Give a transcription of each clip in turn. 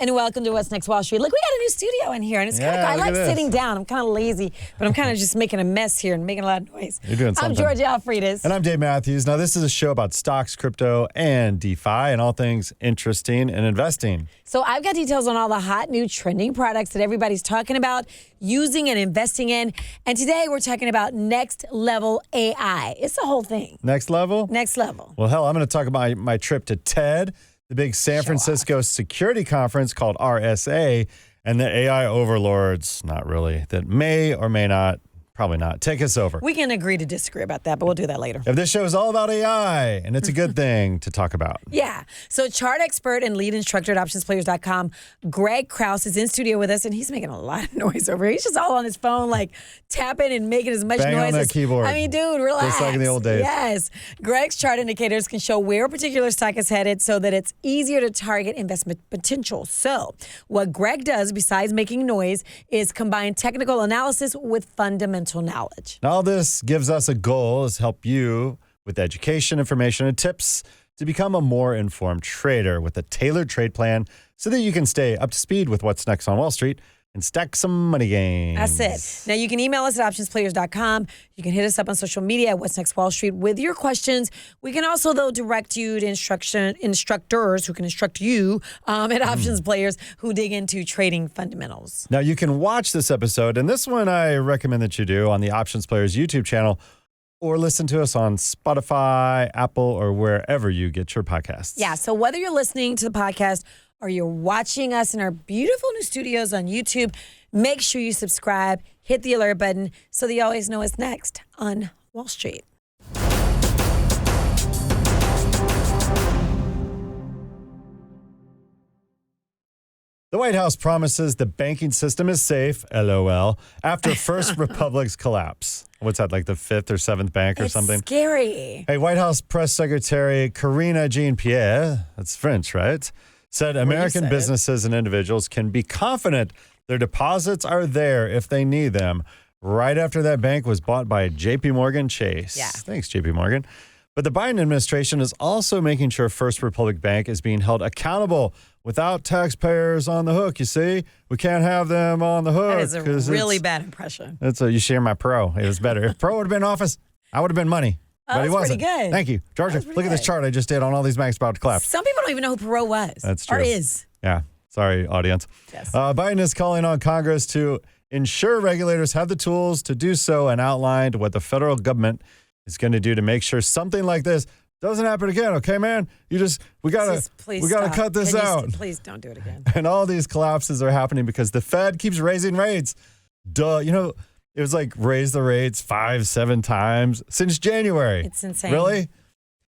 and welcome to What's Next Wall Street. Look, we got a new studio in here, and it's kind of cool. I like sitting down. I'm kind of lazy, but I'm kind of just making a mess here and making a lot of noise. You're doing something. I'm Georgia Alfredas. And I'm Dave Mathews. Now, this is a show about stocks, crypto, and DeFi, and all things interesting in investing. So I've got details on all the hot new trending products that everybody's talking about, using and investing in. And today we're talking about Next Level AI. It's the whole thing. Next level? Next level. Well, hell, I'm going to talk about my trip to TED, the big San Francisco security conference called RSA, and the AI overlords, not really, that may or may not, probably not, take us over. We can agree to disagree about that, but we'll do that later. If this show is all about AI, and it's a good thing to talk about. Yeah. So chart expert and lead instructor at OptionsPlayers.com, Greg Krause, is in studio with us, and he's making a lot of noise over here. He's just all on his phone, like tapping and making as much Bang noise on that keyboard. I mean, dude, relax. Just like in the old days. Yes. Greg's chart indicators can show where a particular stock is headed so that it's easier to target investment potential. So what Greg does, besides making noise, is combine technical analysis with fundamental knowledge. Now, all this gives us a goal is help you with education, information, and tips to become a more informed trader with a tailored trade plan so that you can stay up to speed with what's next on Wall Street and stack some money gains. That's it. Now, you can email us at OptionsPlayers.com. You can hit us up on social media at What's Next Wall Street with your questions. We can also, though, direct you to instructors who can instruct you at Options Players who dig into trading fundamentals. Now, you can watch this episode, and this one I recommend that you do on the Options Players YouTube channel, or listen to us on Spotify, Apple, or wherever you get your podcasts. Yeah, so whether you're listening to the podcast or you're watching us in our beautiful new studios on YouTube, make sure you subscribe, hit the alert button so that you always know what's next on Wall Street. The White House promises the banking system is safe, LOL, after First Republic's collapse. What's that, like the fifth or seventh bank or something? It's scary. Hey, White House Press Secretary Karine Jean-Pierre, that's French, right? Said American businesses and individuals can be confident their deposits are there if they need them right after that bank was bought by JP Morgan Chase. Yeah. Thanks, JP Morgan. But the Biden administration is also making sure First Republic Bank is being held accountable without taxpayers on the hook, you see? We can't have them on the hook. That is a really bad impression. You share my pro. It was better. If pro would have been in office, I would have been money. Oh, but he wasn't. pretty good. Thank you. Georgia, look at this chart I just did on all these banks about to collapse. Some people don't even know who Perot was. That's true. Or is. Yeah. Sorry, audience. Yes. Biden is calling on Congress to ensure regulators have the tools to do so and outlined what the federal government is going to do to make sure something like this doesn't happen again. Okay, man? We gotta cut this out. Please don't do it again. And all these collapses are happening because the Fed keeps raising rates. Duh. You know, it was like raise the rates 5-7 times since January. It's insane. Really?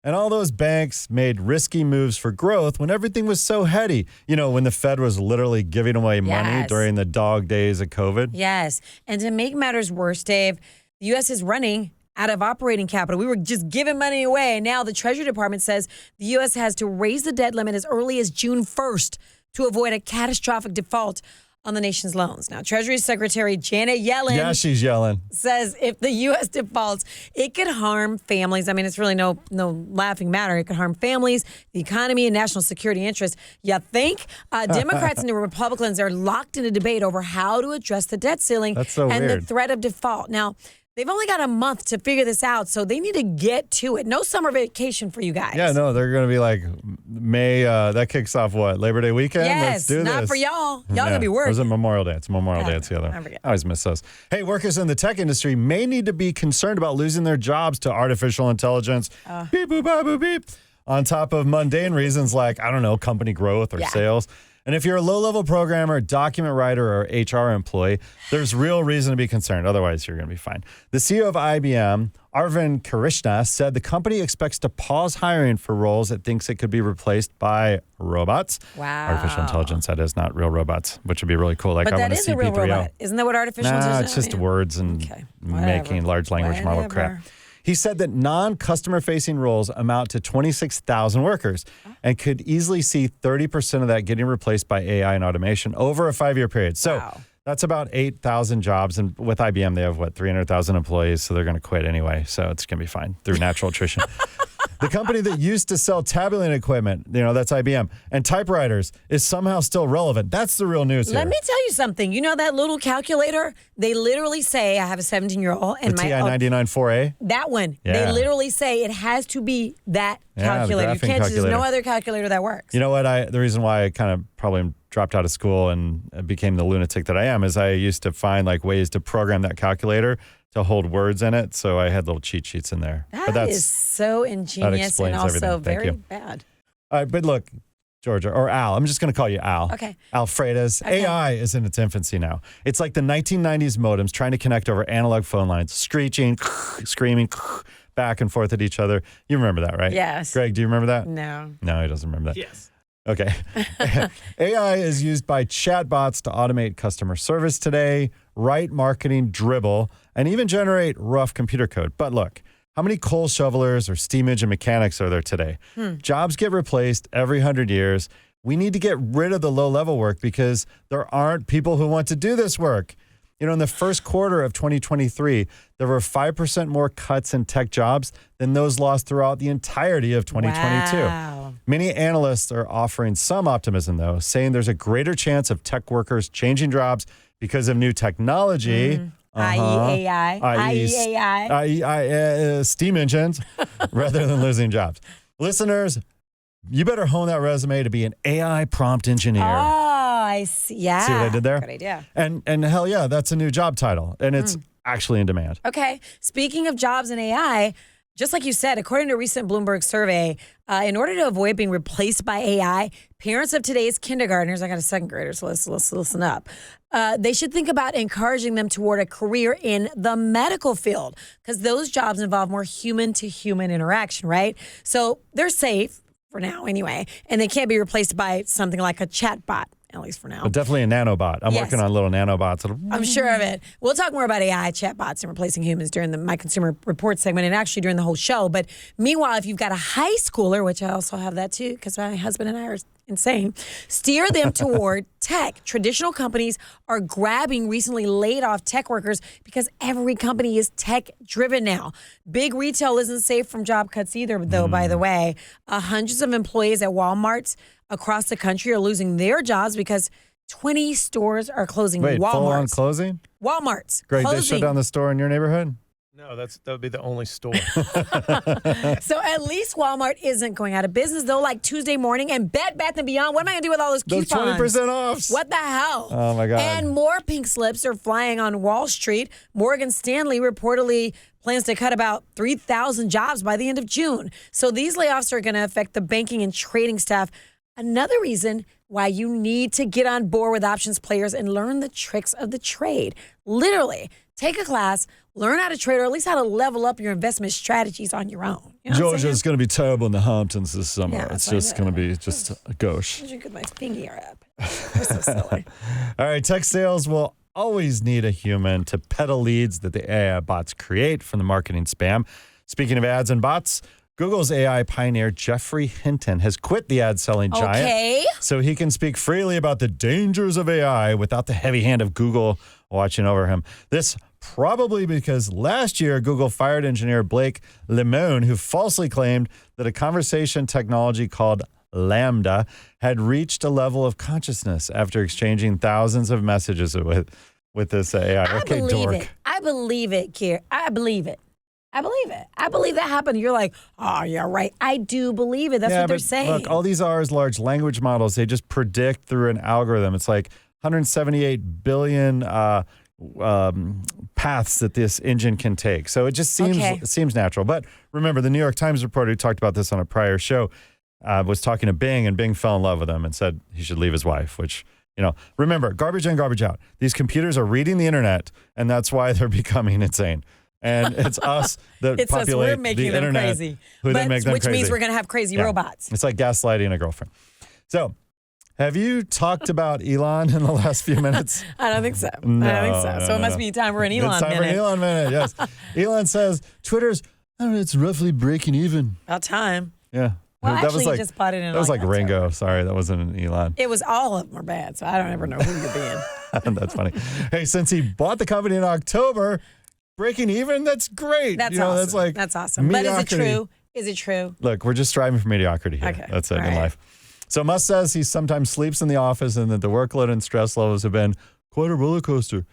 And all those banks made risky moves for growth when everything was so heady. You know, when the Fed was literally giving away money during the dog days of COVID. Yes. And to make matters worse, Dave, the U.S. is running out of operating capital. We were just giving money away. And now the Treasury Department says the U.S. has to raise the debt limit as early as June 1st to avoid a catastrophic default on the nation's loans. Now, Treasury Secretary Janet Yellen she's yelling. Says if the U.S. defaults, it could harm families. I mean, it's really no laughing matter. It could harm families, the economy, and national security interests. You think? Democrats and the Republicans are locked in a debate over how to address the debt ceiling and the threat of default. Now, they've only got a month to figure this out, so they need to get to it. No summer vacation for you guys. Yeah, no, they're going to be like, May, that kicks off what, Labor Day weekend? Yes, let's do not this. for y'all. Y'all going to be working. Or is it Memorial Day? It's Memorial Day. It's the other. I forget. I always miss those. Hey, workers in the tech industry may need to be concerned about losing their jobs to artificial intelligence. Beep, boop, ba, boop, beep. On top of mundane reasons like, I don't know, company growth or sales. And if you're a low-level programmer, document writer, or HR employee, there's real reason to be concerned. Otherwise, you're going to be fine. The CEO of IBM, Arvind Krishna, said the company expects to pause hiring for roles it thinks it could be replaced by robots. Wow. Artificial intelligence, that is, not real robots, which would be really cool. Like, but I that want to is see a real P3O. robot. Isn't that what artificial intelligence It's just words and making large language model crap. He said that non-customer-facing roles amount to 26,000 workers and could easily see 30% of that getting replaced by AI and automation over a 5-year period. So that's about 8,000 jobs. And with IBM, they have, 300,000 employees, so they're going to quit anyway. So it's going to be fine through natural attrition. The company that used to sell tabulating equipment, that's IBM, and typewriters is somehow still relevant. That's the real news here. Let me tell you something. You know that little calculator? They literally say, I have a 17-year-old. And the TI-99-4A? That one. Yeah. They literally say it has to be that calculator. You can't, there's no other calculator that works. You know what? The reason why I kind of probably dropped out of school and became the lunatic that I am is I used to find ways to program that calculator to hold words in it. So I had little cheat sheets in there. That is so ingenious and also very bad. All right, but look, Georgia, or Al, I'm just going to call you Al. Okay. Alfredas. Okay. AI is in its infancy now. It's like the 1990s modems trying to connect over analog phone lines, screeching, screaming, back and forth at each other. You remember that, right? Yes. Greg, do you remember that? No. No, he doesn't remember that. Yes. Okay. AI is used by chatbots to automate customer service today, write marketing dribble, and even generate rough computer code. But look, how many coal shovelers or steam engine mechanics are there today? Jobs get replaced every 100 years. We need to get rid of the low-level work because there aren't people who want to do this work. In the first quarter of 2023, there were 5% more cuts in tech jobs than those lost throughout the entirety of 2022. Wow. Many analysts are offering some optimism, though, saying there's a greater chance of tech workers changing jobs because of new technology. i.e. AI. i.e. steam engines, rather than losing jobs. Listeners, you better hone that resume to be an AI prompt engineer. I see. Yeah. See what I did there? Good idea. And hell yeah, that's a new job title, and it's actually in demand. Okay. Speaking of jobs and AI, just like you said, according to a recent Bloomberg survey, in order to avoid being replaced by AI, parents of today's kindergartners, I got a second grader, so let's listen up. They should think about encouraging them toward a career in the medical field because those jobs involve more human-to-human interaction, right? So they're safe for now anyway, and they can't be replaced by something like a chatbot. At least for now. But definitely a nanobot. I'm working on little nanobots. I'm sure of it. We'll talk more about AI chatbots and replacing humans during My Consumer Report segment and actually during the whole show. But meanwhile, if you've got a high schooler, which I also have that too because my husband and I are insane, steer them toward tech. Traditional companies are grabbing recently laid off tech workers because every company is tech driven now. Big retail isn't safe from job cuts either, though, by the way. Hundreds of employees at Walmart's across the country are losing their jobs because 20 stores are closing. Wait, Walmart's. full-on closing? Walmart's. Greg, closing. they shut down the store in your neighborhood? No, that would be the only store. So at least Walmart isn't going out of business, though, like Tuesday morning. And Bed Bath & Beyond, what am I going to do with all those coupons? Those 20% offs. What the hell? Oh, my God. And more pink slips are flying on Wall Street. Morgan Stanley reportedly plans to cut about 3,000 jobs by the end of June. So these layoffs are going to affect the banking and trading staff. Another reason why you need to get on board with Options Players and learn the tricks of the trade. Literally, take a class, learn how to trade, or at least how to level up your investment strategies on your own. You know Georgia's going to be terrible in the Hamptons this summer. Yeah, it's just going to be just a gauche. I should get my finger up. We're so silly. All right, tech sales will always need a human to peddle leads that the AI bots create from the marketing spam. Speaking of ads and bots, Google's AI pioneer Jeffrey Hinton has quit the ad-selling giant so he can speak freely about the dangers of AI without the heavy hand of Google watching over him. This probably because last year Google fired engineer Blake Lemoine, who falsely claimed that a conversation technology called Lambda had reached a level of consciousness after exchanging thousands of messages with this AI. I believe it, Kier. I believe it. I believe that happened. You're like, oh, yeah, right. I do believe it. That's what they're saying. Look, all these are large language models. They just predict through an algorithm. It's like 178 billion paths that this engine can take. So it just seems natural. But remember, the New York Times reporter who talked about this on a prior show was talking to Bing, and Bing fell in love with him and said he should leave his wife, which, remember, garbage in, garbage out. These computers are reading the internet, and that's why they're becoming insane. And it's us that populate we're making the internet, crazy. who then make them which crazy. Means we're going to have crazy robots. It's like gaslighting a girlfriend. So, have you talked about Elon in the last few minutes? I don't think so. No, I don't think so. So it must be time for an Elon minute. It's time for an Elon minute, yes. Elon says Twitter's, it's roughly breaking even. About time. Yeah. Well, that actually, was like, he just bought it in. That was like October. Ringo. Sorry, that wasn't an Elon. It was all of them are bad, so I don't ever know who you're being. That's funny. Hey, since he bought the company in October, breaking even, that's great. That's awesome. That's awesome. But is it true? Is it true? Look, we're just striving for mediocrity here. Okay. That's it All in right. life. So Musk says he sometimes sleeps in the office and that the workload and stress levels have been quite a roller coaster.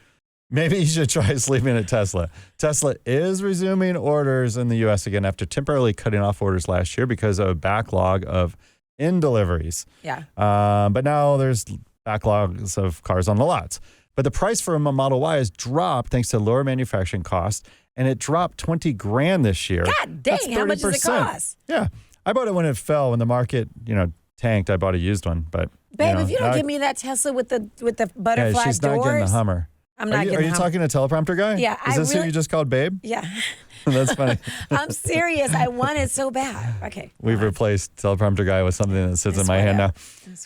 Maybe you should try sleeping at Tesla. Tesla is resuming orders in the U.S. again after temporarily cutting off orders last year because of a backlog of in deliveries. Yeah. But now there's backlogs of cars on the lots. But the price for a Model Y has dropped thanks to lower manufacturing costs, and it dropped $20,000 this year. God dang, That's how much does it 30%. cost? Yeah. I bought it when it fell, when the market, tanked. I bought a used one, but Babe, if you don't give me that Tesla with the butterfly she's doors, not getting the Hummer. I'm not Are getting you the talking to teleprompter guy? Yeah, Is this who you just called Babe? Yeah. That's funny. I'm serious. I want it so bad. Okay. We've replaced teleprompter guy with something that sits in my hand now.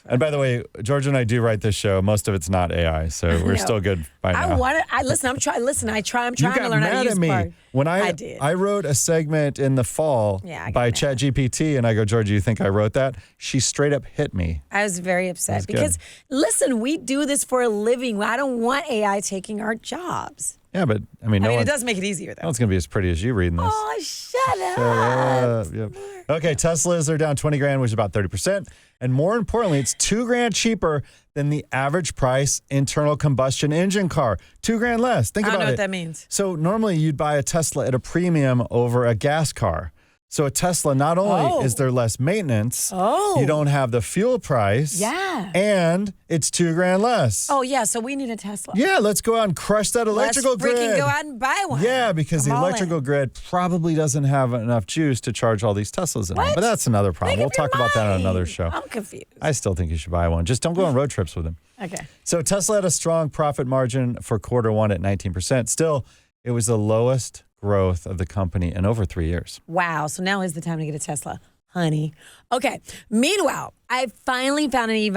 And by the way, George and I do write this show. Most of it's not AI, so we're still good by now. I want it. I'm trying to learn how to use Bard. When I did. I wrote a segment in the fall by ChatGPT, and I go, George, you think I wrote that? She straight up hit me. I was very upset because, listen, we do this for a living. I don't want AI taking our jobs. Yeah, but it does make it easier, though. No one's going to be as pretty as you reading this. Oh, shut up. Yep. Okay, Teslas are down $20,000, which is about 30%. And more importantly, it's $2,000 cheaper than the average price internal combustion engine car. $2,000 less. Think about it. I don't know what that means. So normally you'd buy a Tesla at a premium over a gas car. So a Tesla, not only is there less maintenance, you don't have the fuel price, and it's $2,000 less. Oh, yeah, so we need a Tesla. Yeah, let's go out and crush that electrical grid. Let's freaking go out and buy one. Yeah, because the electrical grid probably doesn't have enough juice to charge all these Teslas in them. But that's another problem. We'll talk about that on another show. I'm confused. I still think you should buy one. Just don't go on road trips with them. Okay. So Tesla had a strong profit margin for quarter one at 19%. Still, it was the lowest growth of the company in over 3 years. Wow. So now is the time to get a Tesla, honey. Okay. Meanwhile, I finally found an EV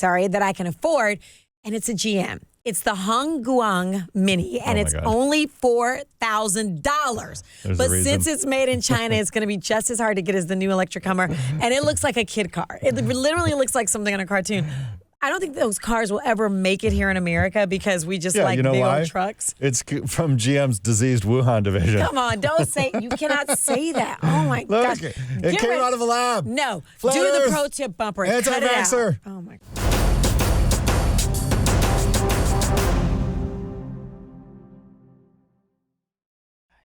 that I can afford, and it's a GM. It's the Hongguang Mini, and it's only $4,000. But since it's made in China, it's going to be just as hard to get as the new electric Hummer, and it looks like a kid car. It literally looks like something on a cartoon. I don't think those cars will ever make it here in America because we just like big old trucks. It's from GM's diseased Wuhan division. Come on, don't say, you cannot say that. Oh my gosh. It came out of a lab. No, Flat do Earth. the pro tip bumper. Cut it out. Oh my God.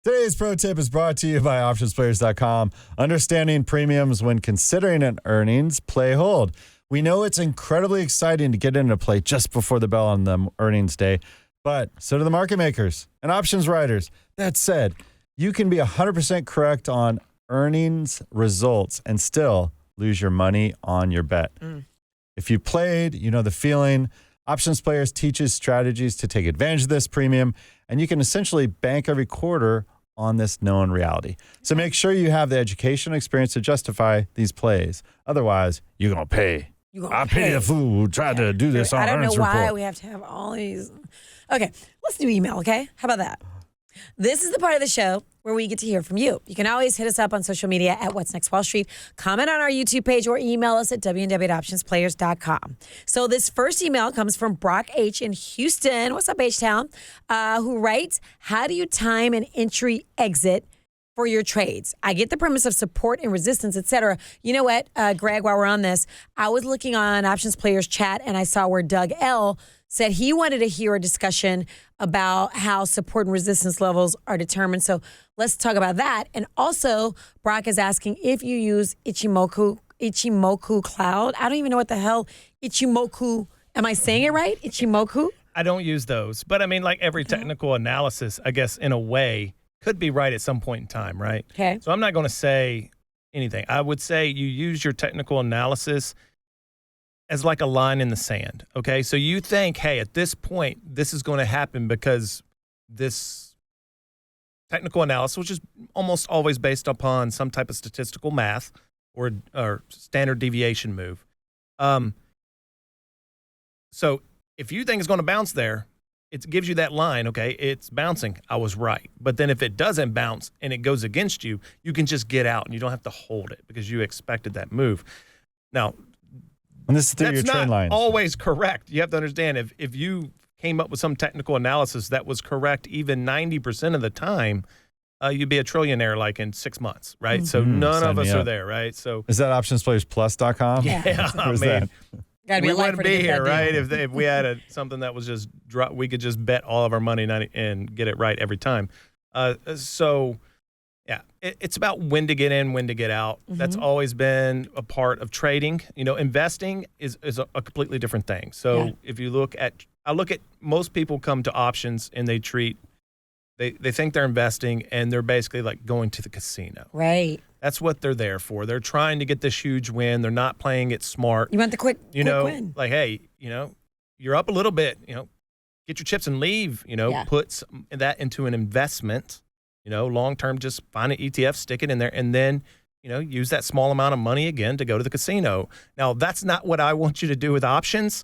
Today's pro tip is brought to you by OptionsPlayers.com. Understanding premiums when considering an earnings play hold. We know it's incredibly exciting to get into play just before the bell on the earnings day, but so do the market makers and options writers. That said, you can be 100% correct on earnings results and still lose your money on your bet. If you played, you know the feeling. Options Players teaches strategies to take advantage of this premium, and you can essentially bank every quarter on this known reality. So make sure you have the education experience to justify these plays. Otherwise, you're going to pay. I pay the fool who tried to do this on earnings report. I don't know why we have to have all these. Okay, let's do email, okay? How about that? This is the part of the show where we get to hear from you. You can always hit us up on social media at What's Next Wall Street, comment on our YouTube page, or email us at www.optionsplayers.com. So this first email comes from Brock H. in Houston. What's up, H-Town? Who writes, how do you time an entry exit for your trades? I get the premise of support and resistance, etc. You know what, Greg, while we're on this, I was looking on Options Players chat and I saw where Doug L. said he wanted to hear a discussion about how support and resistance levels are determined. So let's talk about that. And also, Brock is asking if you use Ichimoku Cloud. I don't even know what the hell Ichimoku, am I saying it right? Ichimoku? I don't use those. But I mean, like every technical analysis, I guess, in a way, could be right at some point in time, right? Okay. So I'm not going to say anything. I would say you use your technical analysis as like a line in the sand, okay? So you think, hey, at this point, this is going to happen because this technical analysis, which is almost always based upon some type of statistical math or standard deviation move. So if you think it's going to bounce there, it gives you that line, okay, it's bouncing, I was right. But then if it doesn't bounce and it goes against you, you can just get out and you don't have to hold it because you expected that move. Now, and this is through that's your trend not lines. always correct. You have to understand if you came up with some technical analysis that was correct even 90% of the time, you'd be a trillionaire like in 6 months, right? So none of us are there, right? So is that OptionsPlayers.com? Yeah, I Where's mean, Gotta be we a lifer wouldn't to be get here, that right? deal. If we had something that was just we could just bet all of our money and get it right every time. So yeah, it's about when to get in, when to get out. That's always been a part of trading. Investing is a completely different thing. So if you look at most people come to options and they think they're investing and they're basically like going to the casino. Right. That's what they're there for. They're trying to get this huge win. They're not playing it smart. You want the quick win. Like, hey, you're up a little bit, get your chips and leave, put that into an investment, long-term, just find an ETF, stick it in there, and then, use that small amount of money again to go to the casino. Now, that's not what I want you to do with options,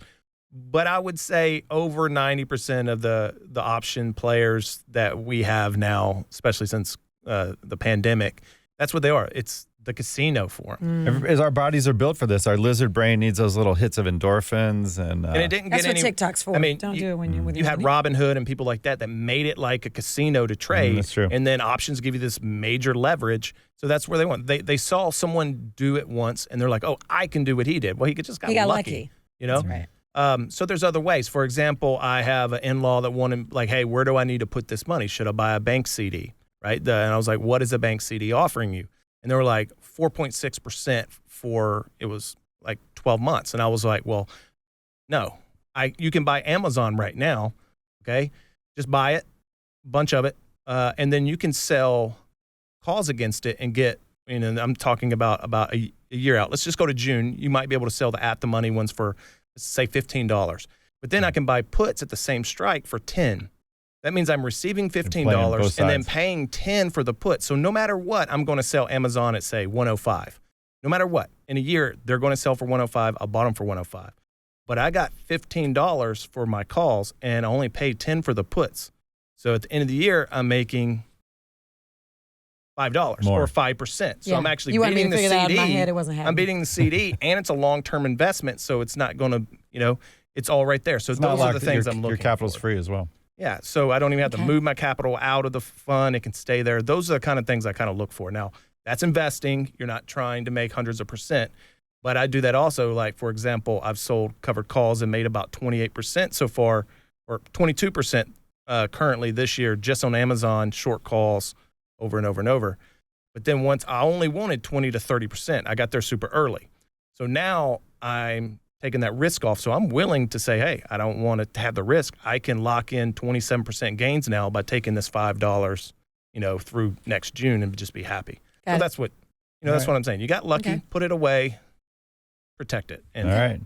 but I would say over 90% of the option players that we have now, especially since the pandemic, that's what they are. It's the casino for them. As our bodies are built for this, our lizard brain needs those little hits of endorphins, and it didn't that's get what TikTok's for. I mean, don't do it when you're with you your had money. Robinhood and people like that made it like a casino to trade. That's true. And then options give you this major leverage. So that's where they went. They saw someone do it once, and they're like, "Oh, I can do what he did." Well, he just got lucky. That's right. So there's other ways. For example, I have an in-law that wanted, like, "Hey, where do I need to put this money? Should I buy a bank CD?" Right? And I was like, "What is a bank CD offering you?" And they were like 4.6% for, it was like 12 months. And I was like, well, no, you can buy Amazon right now. Okay. Just buy it, a bunch of it. And then you can sell calls against it and get, I'm talking about a year out. Let's just go to June. You might be able to sell the at the money ones for, say, $15. But then I can buy puts at the same strike for $10. That means I'm receiving $15 and then paying $10 for the put. So no matter what, I'm going to sell Amazon at, say, $105. No matter what. In a year, they're going to sell for $105. I bought them for $105. But I got $15 for my calls and I only paid $10 for the puts. So at the end of the year, I'm making $5 More. or 5%. So I'm actually you beating the CD. Out in my head, it I'm wasn't happening. beating the CD and it's a long-term investment. So it's not going to, it's all right there. So those are the things I'm looking for. Your capital's free as well. Yeah, so I don't even have to move my capital out of the fund. It can stay there. Those are the kind of things I kind of look for. Now, that's investing. You're not trying to make hundreds of percent. But I do that also. Like, for example, I've sold covered calls and made about 28% so far, or 22% currently this year, just on Amazon, short calls over and over and over. But then once I only wanted 20 to 30%, I got there super early. So now I'm taking that risk off. So I'm willing to say, hey, I don't want to have the risk. I can lock in 27% gains now by taking this $5, through next June and just be happy. So that's what, that's what I'm saying. You got lucky, put it away, protect it. All right.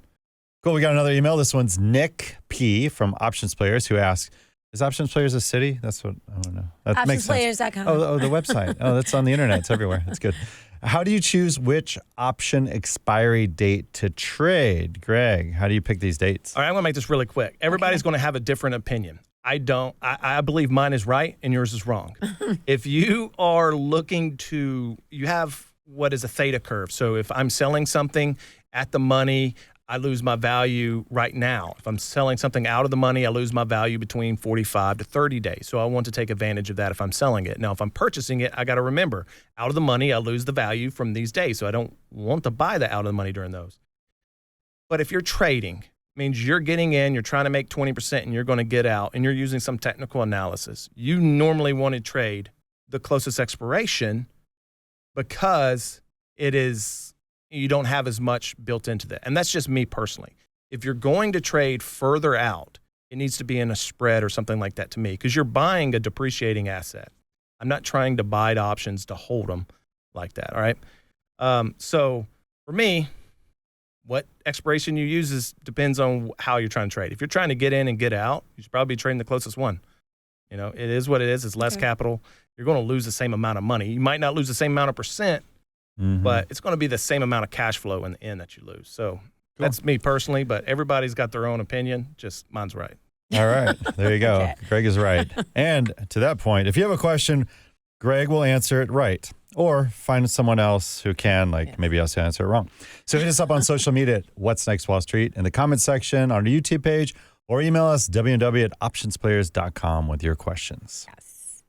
Cool. We got another email. This one's Nick P from Options Players, who asks, is Options Players a city? That's what I want to know. That makes sense. OptionsPlayers.com. Oh, the website. Oh, that's on the internet. It's everywhere. That's good. How do you choose which option expiry date to trade? Greg, how do you pick these dates? All right, I'm going to make this really quick. Everybody's going to have a different opinion. I believe mine is right and yours is wrong. If you are looking you have what is a theta curve. So if I'm selling something at the money, I lose my value right now. If I'm selling something out of the money, I lose my value between 45 to 30 days. So I want to take advantage of that if I'm selling it. Now, if I'm purchasing it, I got to remember, out of the money, I lose the value from these days. So I don't want to buy the out of the money during those. But if you're trading, it means you're getting in, you're trying to make 20% and you're going to get out and you're using some technical analysis. You normally want to trade the closest expiration because you don't have as much built into that. And that's just me personally. If you're going to trade further out, it needs to be in a spread or something like that to me because you're buying a depreciating asset. I'm not trying to buy the options to hold them like that, all right? So for me, what expiration you use depends on how you're trying to trade. If you're trying to get in and get out, you should probably be trading the closest one. It is what it is. It's less capital. You're going to lose the same amount of money. You might not lose the same amount of percent, but it's going to be the same amount of cash flow in the end that you lose. So that's me personally, but everybody's got their own opinion. Just mine's right. All right. There you go. Greg is right. And to that point, if you have a question, Greg will answer it right. Or find someone else who can, maybe us to answer it wrong. So hit us up on social media at What's Next Wall Street, in the comment section, on our YouTube page, or email us, www.optionsplayers.com, with your questions. Yes.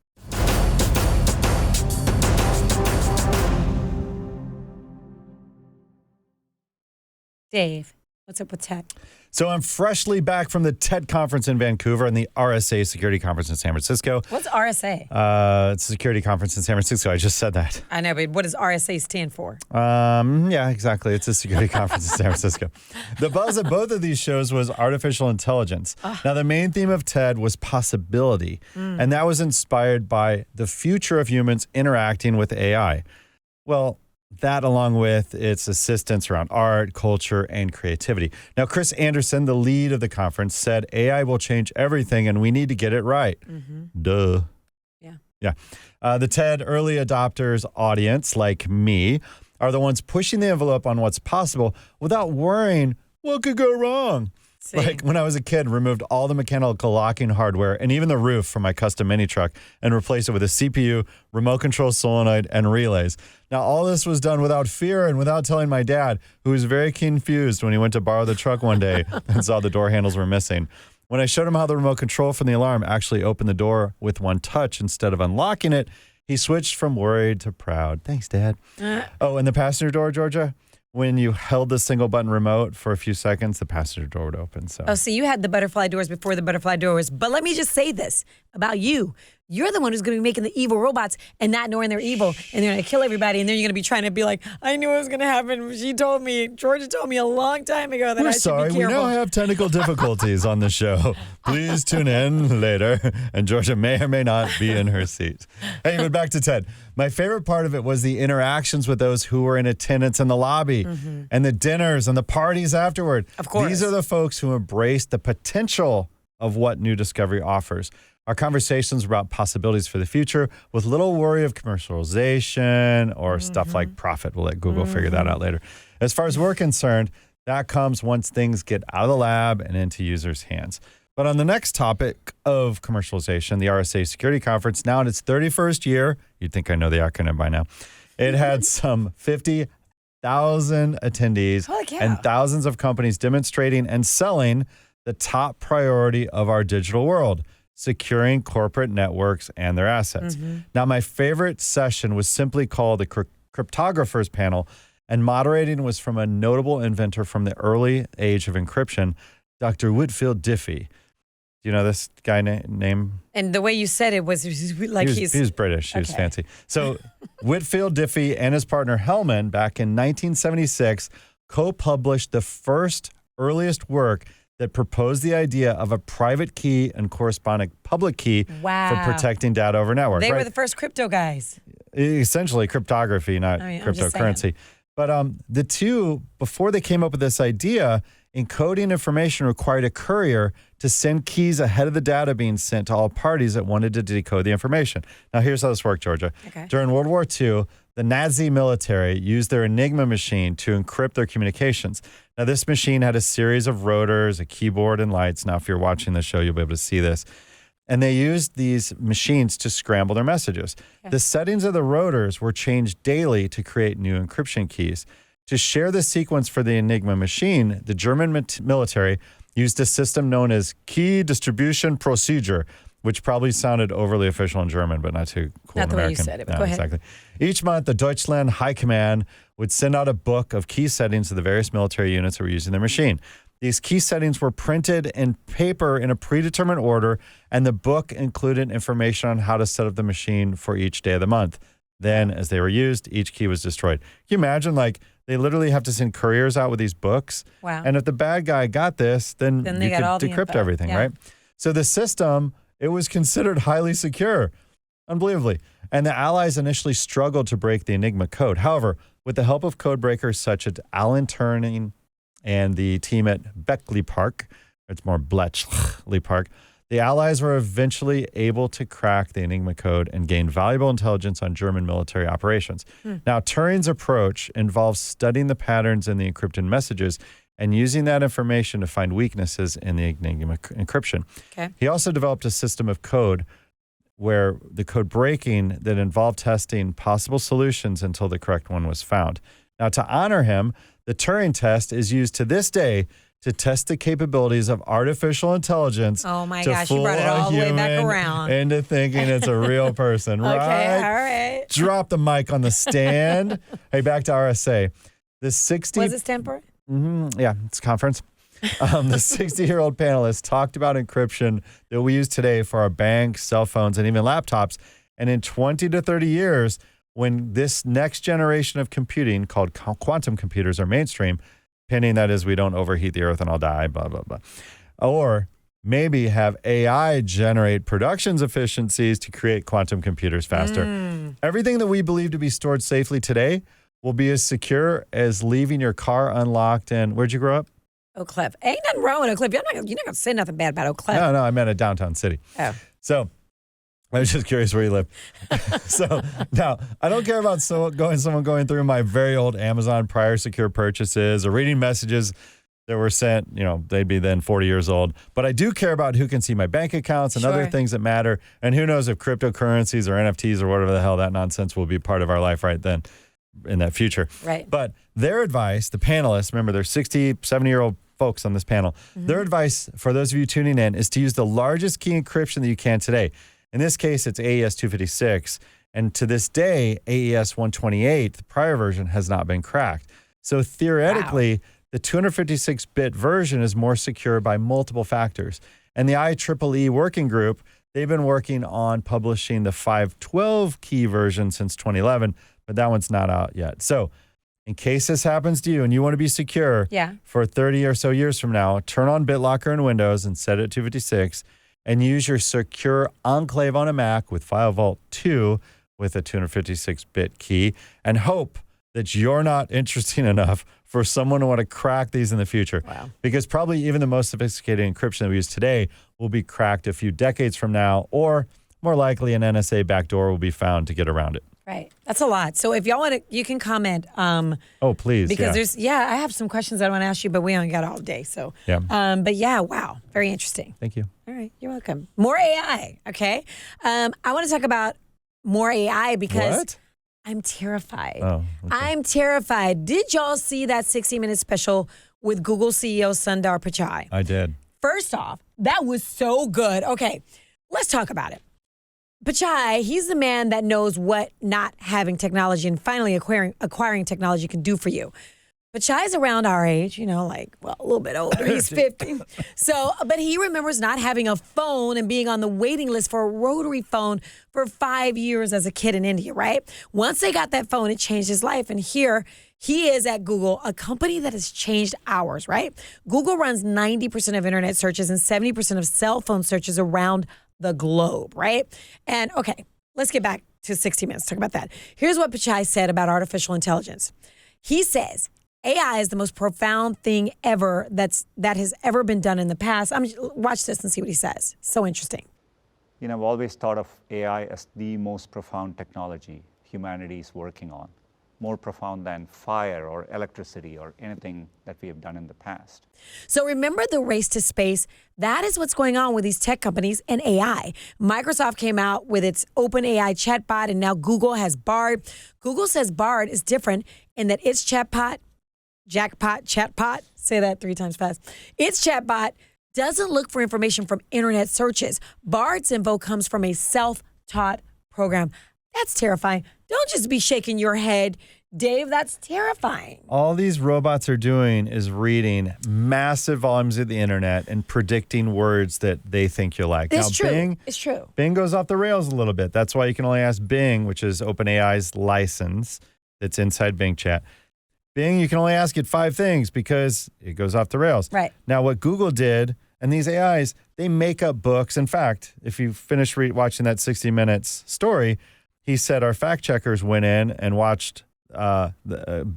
Dave, what's up with tech? So I'm freshly back from the TED conference in Vancouver and the RSA Security Conference in San Francisco. What's RSA? It's a security conference in San Francisco. I just said that. I know, but what does RSA stand for? Yeah, exactly. It's a security conference in San Francisco. The buzz at both of these shows was artificial intelligence. Now, the main theme of TED was possibility, and that was inspired by the future of humans interacting with AI. Well, that along with its assistance around art, culture, and creativity. Now, Chris Anderson, the lead of the conference, said AI will change everything and we need to get it right. Duh. Yeah. The TED early adopters audience, like me, are the ones pushing the envelope on what's possible without worrying what could go wrong. Like when I was a kid, removed all the mechanical locking hardware and even the roof from my custom mini truck and replaced it with a CPU, remote control solenoid, and relays. Now, all this was done without fear and without telling my dad, who was very confused when he went to borrow the truck one day and saw the door handles were missing. When I showed him how the remote control from the alarm actually opened the door with one touch instead of unlocking it, he switched from worried to proud. Thanks, Dad. Oh, and the passenger door, Georgia? When you held the single button remote for a few seconds, the passenger door would open. So you had the butterfly doors before the butterfly doors. But let me just say this about you. You're the one who's going to be making the evil robots and not knowing they're evil. And they're going to kill everybody. And then you're going to be trying to be like, I knew it was going to happen. Georgia told me a long time ago that I should be careful. We now have technical difficulties on the show. Please tune in later. And Georgia may or may not be in her seat. Hey, but back to TED. My favorite part of it was the interactions with those who were in attendance in the lobby and the dinners and the parties afterward. Of course. These are the folks who embrace the potential of what new discovery offers. Our conversations about possibilities for the future with little worry of commercialization or stuff like profit. We'll let Google figure that out later. As far as we're concerned, that comes once things get out of the lab and into users' hands. But on the next topic of commercialization, the RSA Security Conference, now in its 31st year, you'd think I know the acronym by now, it had some 50,000 attendees and thousands of companies demonstrating and selling the top priority of our digital world, securing corporate networks and their assets. Now, my favorite session was simply called the Cryptographers Panel, and moderating was from a notable inventor from the early age of encryption, Dr. Whitfield Diffie. Do you know this guy name? And the way you said it was like he was British. He was fancy. So Whitfield Diffie and his partner Hellman back in 1976 co-published the first earliest work that proposed the idea of a private key and corresponding public key for protecting data over networks. They were the first crypto guys. Essentially cryptography, not cryptocurrency. But the two, before they came up with this idea, encoding information required a courier to send keys ahead of the data being sent to all parties that wanted to decode the information. Now, here's how this worked, Georgia. During World War II, the Nazi military used their Enigma machine to encrypt their communications. Now, this machine had a series of rotors, a keyboard, and lights. Now, if you're watching the show, you'll be able to see this. And they used these machines to scramble their messages. The settings of the rotors were changed daily to create new encryption keys. To share the sequence for the Enigma machine, the German military used a system known as Key Distribution Procedure, which probably sounded overly official in German, but not too cool in American. Not the way you said it, but go ahead. Exactly. Each month, the Deutschland High Command would send out a book of key settings to the various military units that were using their machine. These key settings were printed in paper in a predetermined order, and the book included information on how to set up the machine for each day of the month. Then, as they were used, each key was destroyed. Can you imagine, they literally have to send couriers out with these books? Wow. And if the bad guy got this, then you could decrypt everything, right? So the system, it was considered highly secure, unbelievably. And the Allies initially struggled to break the Enigma code. However, with the help of code breakers such as Alan Turing and the team at Bletchley Park, it's more Bletchley Park, the Allies were eventually able to crack the Enigma code and gain valuable intelligence on German military operations. Now, Turing's approach involves studying the patterns in the encrypted messages and using that information to find weaknesses in the Enigma encryption. He also developed a system of code where the code breaking that involved testing possible solutions until the correct one was found. Now, to honor him, the Turing test is used to this day to test the capabilities of artificial intelligence. Oh my gosh, you brought it all the way back around. Into thinking it's a real person, right? Okay, all right. Drop the mic on the stand. Hey, back to RSA. The What does it stand for? Yeah, it's a conference. The 60-year-old panelists talked about encryption that we use today for our banks, cell phones, and even laptops. And in 20 to 30 years, when this next generation of computing called quantum computers are mainstream, pending that is we don't overheat the earth and all die, blah, blah, blah. Or maybe have AI generate productions efficiencies to create quantum computers faster. Everything that we believe to be stored safely today will be as secure as leaving your car unlocked. And where'd you grow up? Oak Cliff. Ain't nothing wrong with Oak Cliff. You're not going to say nothing bad about Oak Cliff. No, I meant a downtown city. Oh. So I was just curious where you live. So now I don't care about someone going through my very old Amazon prior secure purchases or reading messages that were sent, they'd be then 40 years old. But I do care about who can see my bank accounts and other things that matter. And who knows if cryptocurrencies or NFTs or whatever the hell that nonsense will be part of our life right then in that future. Right. But their advice, the panelists, remember they're 60, 70-year-old folks on this panel. Their advice for those of you tuning in is to use the largest key encryption that you can today. In this case, it's AES 256. And to this day, AES 128, the prior version, has not been cracked. So theoretically, the 256-bit version is more secure by multiple factors. And the IEEE working group, they've been working on publishing the 512 key version since 2011, but that one's not out yet. So in case this happens to you and you want to be secure for 30 or so years from now, turn on BitLocker in Windows and set it at 256 and use your secure enclave on a Mac with FileVault 2 with a 256-bit key and hope that you're not interesting enough for someone to want to crack these in the future. Wow. Because probably even the most sophisticated encryption that we use today will be cracked a few decades from now, or more likely an NSA backdoor will be found to get around it. Right. That's a lot. So if y'all want to, you can comment. Oh, please. Because I have some questions I want to ask you, but we only got all day. So, but wow. Very interesting. Thank you. All right. You're welcome. More AI. Okay. I want to talk about more AI because What? I'm terrified. Oh, okay. I'm terrified. Did y'all see that 60-minute special with Google CEO Sundar Pichai? I did. First off, that was so good. Okay, let's talk about it. Pichai, he's the man that knows what not having technology and finally acquiring technology can do for you. Pichai's around our age, a little bit older. He's 50. But he remembers not having a phone and being on the waiting list for a rotary phone for 5 years as a kid in India, right? Once they got that phone, it changed his life. And here he is at Google, a company that has changed ours, right? Google runs 90% of internet searches and 70% of cell phone searches around the globe, right? And okay, let's get back to 60 Minutes. Talk about that. Here's what Pichai said about artificial intelligence. He says, AI is the most profound thing ever that has ever been done in the past. Watch this and see what he says. So interesting. I've always thought of AI as the most profound technology humanity is working on, more profound than fire or electricity or anything that we have done in the past. So remember the race to space? That is what's going on with these tech companies and AI. Microsoft came out with its OpenAI chatbot, and now Google has Bard. Google says Bard is different in that its chatbot, say that 3 times fast. Its chatbot doesn't look for information from internet searches. Bard's info comes from a self-taught program. That's terrifying. Don't just be shaking your head, Dave. That's terrifying. All these robots are doing is reading massive volumes of the internet and predicting words that they think you'll like. It's true. It's true. Bing goes off the rails a little bit. That's why you can only ask Bing, which is OpenAI's license that's inside Bing Chat. Bing, you can only ask it 5 things because it goes off the rails. Right. Now, what Google did, and these AIs, they make up books. In fact, if you finish watching that 60 Minutes story, he said our fact checkers went in and watched the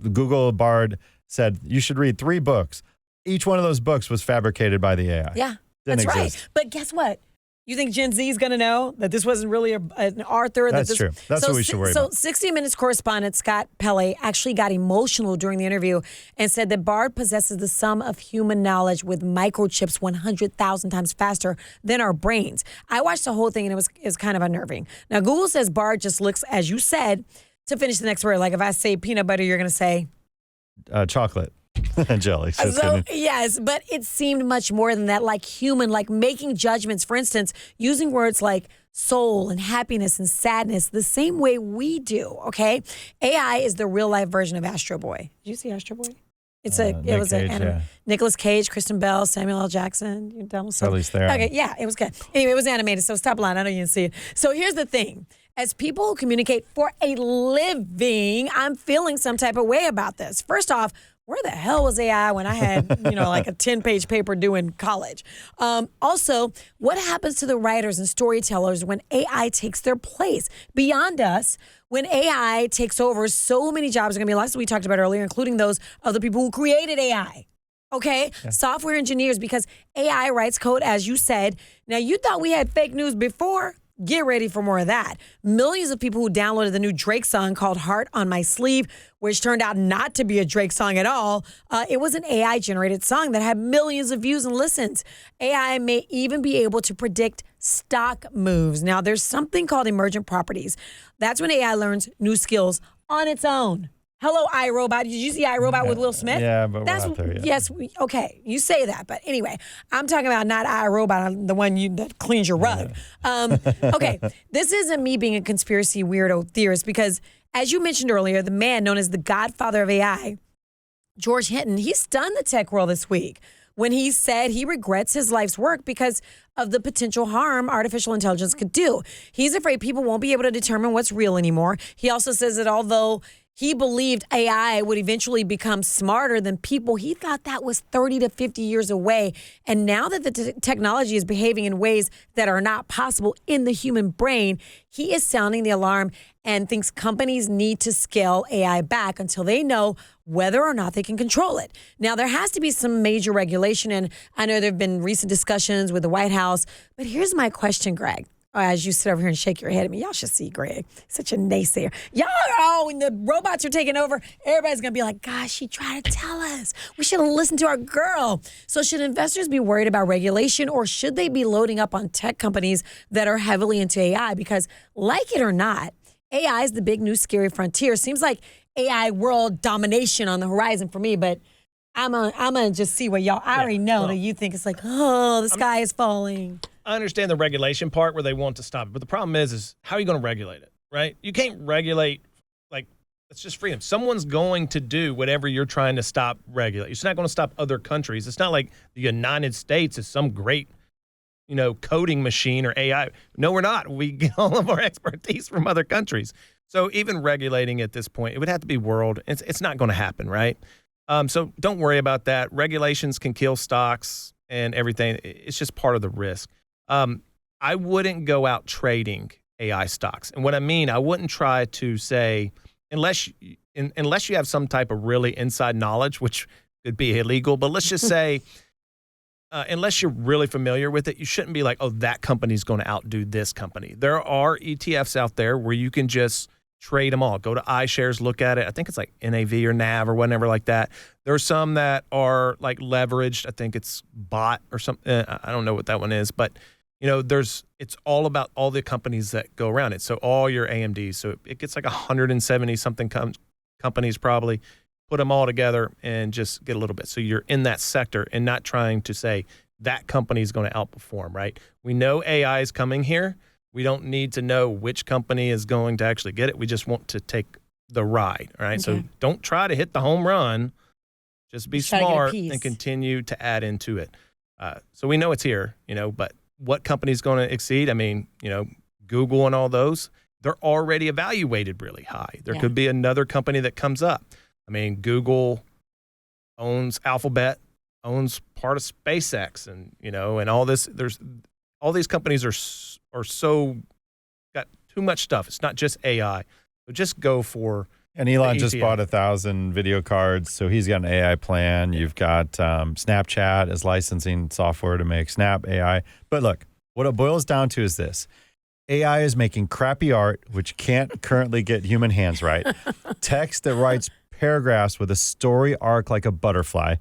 Google Bard said you should read 3 books. Each one of those books was fabricated by the AI. Yeah, Didn't that's exist. right. But guess what? You think Gen Z is going to know that this wasn't really an author? That's true. That's what we should worry about. So 60 Minutes correspondent Scott Pelley actually got emotional during the interview and said that Bard possesses the sum of human knowledge with microchips 100,000 times faster than our brains. I watched the whole thing and it was kind of unnerving. Now, Google says Bard just looks, as you said, to finish the next word. Like if I say peanut butter, you're going to say? Chocolate. Jelly. So, yes, but it seemed much more than that, like human, like making judgments. For instance, using words like soul and happiness and sadness the same way we do, okay? AI is the real life version of Astro Boy. Did you see Astro Boy? It was Nicolas Cage, Kristen Bell, Samuel L. Jackson. You done with Charlize Theron. Okay, yeah, it was good. Anyway, it was animated, so stop lying. I know you didn't see it. So here's the thing. As people who communicate for a living, I'm feeling some type of way about this. First off, where the hell was AI when I had, like a 10-page paper due in college? Also, what happens to the writers and storytellers when AI takes their place? Beyond us, when AI takes over, so many jobs are going to be lost, as we talked about earlier, including those of the people who created AI. Okay? Yeah. Software engineers, because AI writes code, as you said. Now, you thought we had fake news before? Get ready for more of that. Millions of people who downloaded the new Drake song called Heart on My Sleeve, which turned out not to be a Drake song at all. It was an AI-generated song that had millions of views and listens. AI may even be able to predict stock moves. Now, there's something called emergent properties. That's when AI learns new skills on its own. Hello, iRobot. Did you see iRobot with Will Smith? Yeah, but we're not there yet. Yes, okay. You say that. But anyway, I'm talking about not iRobot, the one that cleans your rug. Okay, this isn't me being a conspiracy weirdo theorist because, as you mentioned earlier, the man known as the godfather of AI, George Hinton, he stunned the tech world this week when he said he regrets his life's work because of the potential harm artificial intelligence could do. He's afraid people won't be able to determine what's real anymore. He also says that although he believed AI would eventually become smarter than people, he thought that was 30 to 50 years away. And now that the technology is behaving in ways that are not possible in the human brain, he is sounding the alarm and thinks companies need to scale AI back until they know whether or not they can control it. Now, there has to be some major regulation, and I know there have been recent discussions with the White House, but here's my question, Greg. As you sit over here and shake your head at me, y'all should see Greg, such a naysayer. Y'all are when the robots are taking over, everybody's going to be like, gosh, she tried to tell us. We should have listened to our girl. So should investors be worried about regulation, or should they be loading up on tech companies that are heavily into AI? Because like it or not, AI is the big new scary frontier. Seems like AI world domination on the horizon for me, but I'm gonna just see what y'all, I already know that you think it's like, oh, the sky is falling. I understand the regulation part where they want to stop it, but the problem is how are you going to regulate it, right? You can't regulate, it's just freedom. Someone's going to do whatever you're trying to stop regulate. It's not going to stop other countries. It's not like the United States is some great, coding machine or AI. No, we're not. We get all of our expertise from other countries. So even regulating at this point, it would have to be world. It's not going to happen, right? So don't worry about that. Regulations can kill stocks and everything. It's just part of the risk. I wouldn't go out trading AI stocks. And what I mean, I wouldn't try to say, unless you have some type of really inside knowledge, which could be illegal, but let's just say, unless you're really familiar with it, you shouldn't be like, oh, that company's going to outdo this company. There are ETFs out there where you can just trade them all. Go to iShares, look at it. I think it's like NAV or NAV or whatever like that. There are some that are like leveraged. I think it's bot or something. I don't know what that one is, but it's all about all the companies that go around it. So all your AMDs. So it gets like 170 something companies probably. Put them all together and just get a little bit. So you're in that sector and not trying to say that company is going to outperform, right? We know AI is coming here. We don't need to know which company is going to actually get it. We just want to take the ride, all right? Okay. So don't try to hit the home run. Just be smart and continue to add into it. So we know it's here, but what company is going to exceed? I mean, Google and all those, they're already evaluated really high. There could be another company that comes up. I mean, Google owns Alphabet, owns part of SpaceX, and all this. There's all these companies are so got too much stuff. It's not just AI. So just go for. And Elon just bought 1,000 video cards, so he's got an AI plan. You've got Snapchat as licensing software to make Snap AI. But look, what it boils down to is this. AI is making crappy art, which can't currently get human hands right. Text that writes paragraphs with a story arc like a butterfly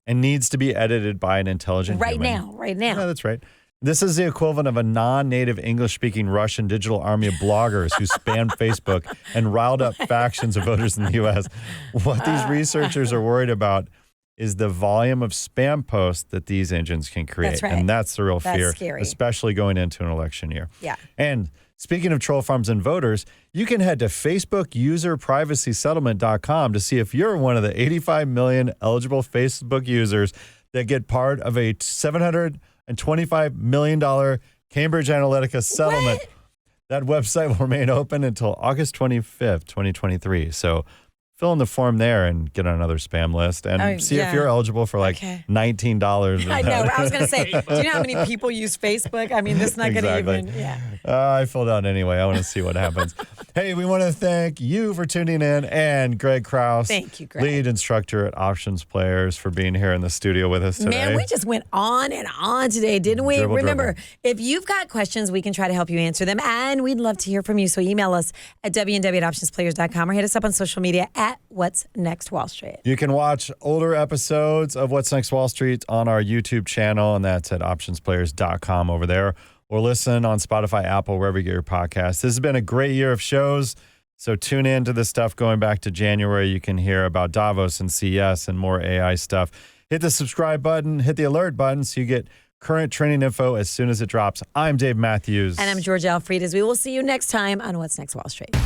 and needs to be edited by an intelligent human. Right now. Yeah, that's right. This is the equivalent of a non-native English-speaking Russian digital army of bloggers who spammed Facebook and riled up factions of voters in the U.S. What these researchers are worried about is the volume of spam posts that these engines can create. That's right. And that's the real That's fear, scary. especially going into an election year. Yeah. And speaking of troll farms and voters, you can head to FacebookUserPrivacySettlement.com to see if you're one of the 85 million eligible Facebook users that get part of a $725 million Cambridge Analytica settlement. What? That website will remain open until August 25th, 2023. So fill in the form there and get on another spam list and see if you're eligible for like $19. I know. I was going to say, do you know how many people use Facebook? I mean, this is not going to even, I filled out anyway. I want to see what happens. Hey, we want to thank you for tuning in and Greg Krause, thank you, Greg, lead instructor at Options Players, for being here in the studio with us today. Man, we just went on and on today, didn't we? Remember, if you've got questions, we can try to help you answer them, and we'd love to hear from you. So email us at ww@optionsplayers.com or hit us up on social media at What's Next Wall Street. You can watch older episodes of What's Next Wall Street on our YouTube channel, and that's at OptionsPlayers.com over there. Or listen on Spotify, Apple, wherever you get your podcasts. This has been a great year of shows, so tune in to the stuff going back to January. You can hear about Davos and CES and more AI stuff. Hit the subscribe button, hit the alert button so you get current trending info as soon as it drops. I'm Dave Mathews. And I'm Georgia Alfredas. We will see you next time on What's Next Wall Street.